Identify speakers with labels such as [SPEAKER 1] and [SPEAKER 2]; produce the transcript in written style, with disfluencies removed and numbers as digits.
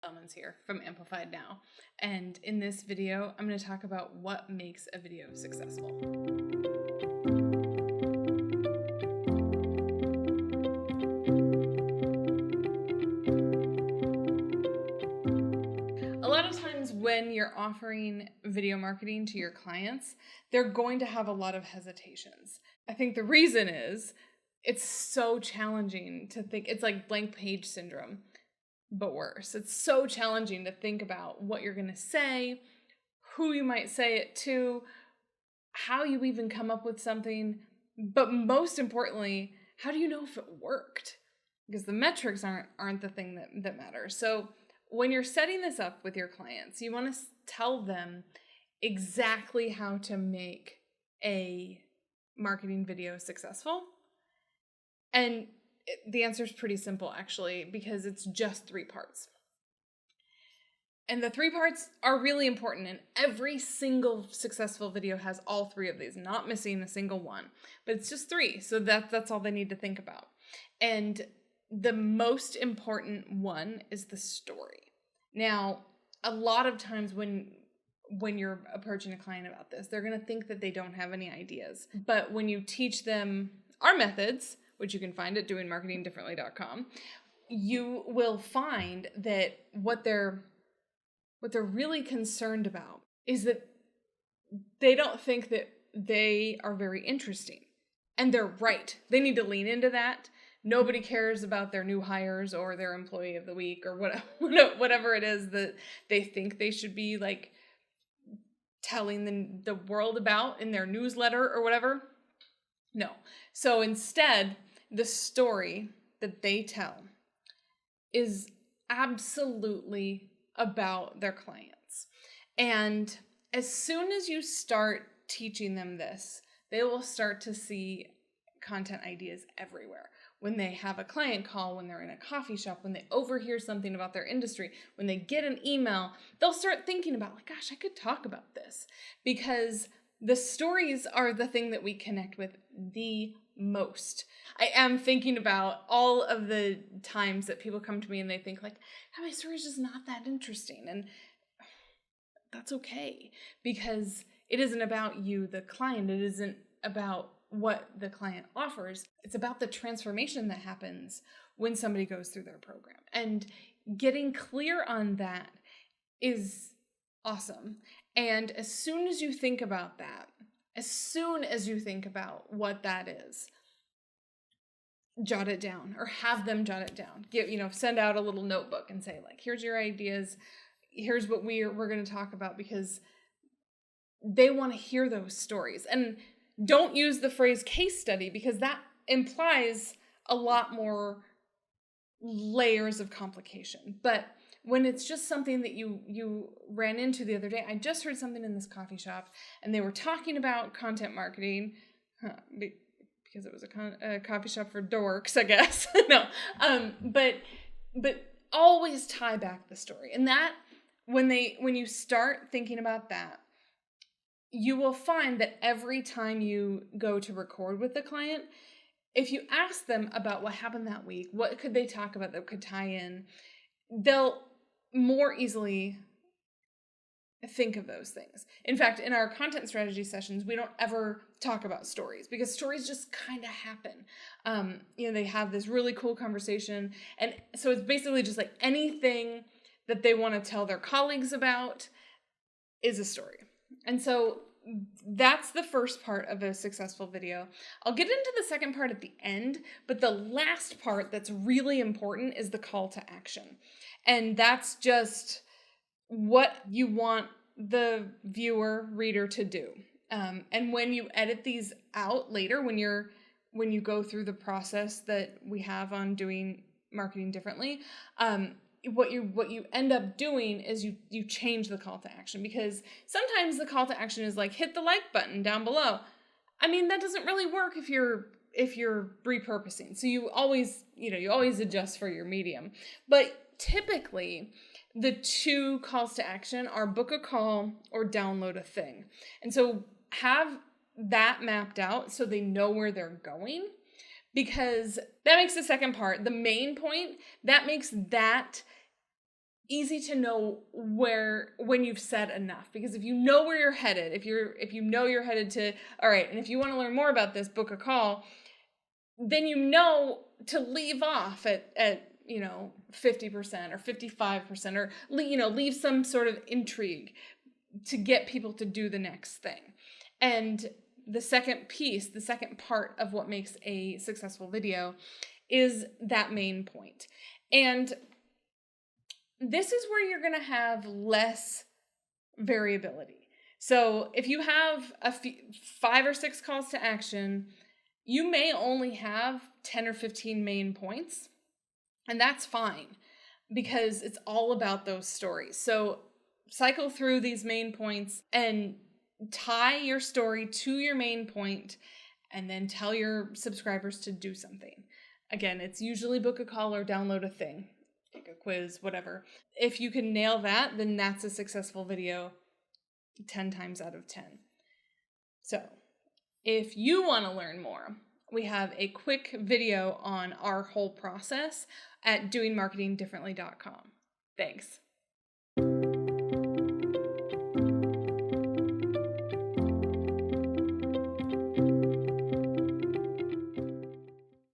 [SPEAKER 1] Elements here from Amplified Now, and in this video I'm going to talk about what makes a video successful. A lot of times when you're offering video marketing to your clients, they're going to have a lot of hesitations. I think the reason is it's so challenging to think. It's like blank page syndrome, but worse. It's so challenging to think about what you're going to say, who you might say it to, how you even come up with something, but most importantly, how do you know if it worked? Because the metrics aren't the thing that matters. So when you're setting this up with your clients, you want to tell them exactly how to make a marketing video successful. And the answer is pretty simple, actually, because it's just 3 parts. And the 3 parts are really important, and every single successful video has all 3 of these, not missing a single one. But it's just 3, so that's all they need to think about. And the most important one is the story. Now, a lot of times when you're approaching a client about this, they're going to think that they don't have any ideas. But when you teach them our methods, which you can find at doingmarketingdifferently.com, you will find that what they're really concerned about is that they don't think that they are very interesting. And they're right. They need to lean into that. Nobody cares about their new hires or their employee of the week or whatever it is that they think they should be like telling the world about in their newsletter or whatever. No. So instead, the story that they tell is absolutely about their clients. And as soon as you start teaching them this, they will start to see content ideas everywhere. When they have a client call, when they're in a coffee shop, when they overhear something about their industry, when they get an email, they'll start thinking about, like, gosh, I could talk about this. Because the stories are the thing that we connect with the most. I am thinking about all of the times that people come to me and they think like, oh, my story is just not that interesting. And that's okay, because it isn't about you, the client. It isn't about what the client offers. It's about the transformation that happens when somebody goes through their program. And getting clear on that is awesome. And as soon as you think about that, as soon as you think about what that is, jot it down or have them jot it down. Send out a little notebook and say, like, here's your ideas. Here's what we're going to talk about, because they want to hear those stories. And don't use the phrase case study, because that implies a lot more layers of complication. But when it's just something that you ran into the other day, I just heard something in this coffee shop and they were talking about content marketing, because it was a coffee shop for dorks, I guess. No, but always tie back the story. And that when you start thinking about that, you will find that every time you go to record with the client, if you ask them about what happened that week, what could they talk about that could tie in, they'll more easily think of those things. In fact, in our content strategy sessions, we don't ever talk about stories, because stories just kind of happen. They have this really cool conversation. And so it's basically just like anything that they want to tell their colleagues about is a story. And so that's the first part of a successful video. I'll get into the second part at the end, but the last part that's really important is the call to action. And that's just what you want the viewer, reader to do. And when you edit these out later, when you go through the process that we have on doing marketing differently, what you end up doing is you change the call to action, because sometimes the call to action is like, hit the like button down below. I mean, that doesn't really work if you're repurposing. So you always adjust for your medium. But typically the 2 calls to action are book a call or download a thing. And so have that mapped out so they know where they're going, because that makes the second part, the main point, that makes that easy to know when you've said enough, because if you know where you're headed, if you know you're headed to, all right, and if you want to learn more about this, book a call, then you know to leave off at 50% or 55%, or leave some sort of intrigue to get people to do the next thing. And the second part of what makes a successful video is that main point. And this is where you're going to have less variability. So if you have 5 or 6 calls to action, you may only have 10 or 15 main points, and that's fine because it's all about those stories. So cycle through these main points and tie your story to your main point, and then tell your subscribers to do something. Again, it's usually book a call or download a thing, take a quiz, whatever. If you can nail that, then that's a successful video 10 times out of 10. So if you want to learn more, we have a quick video on our whole process at doingmarketingdifferently.com. Thanks.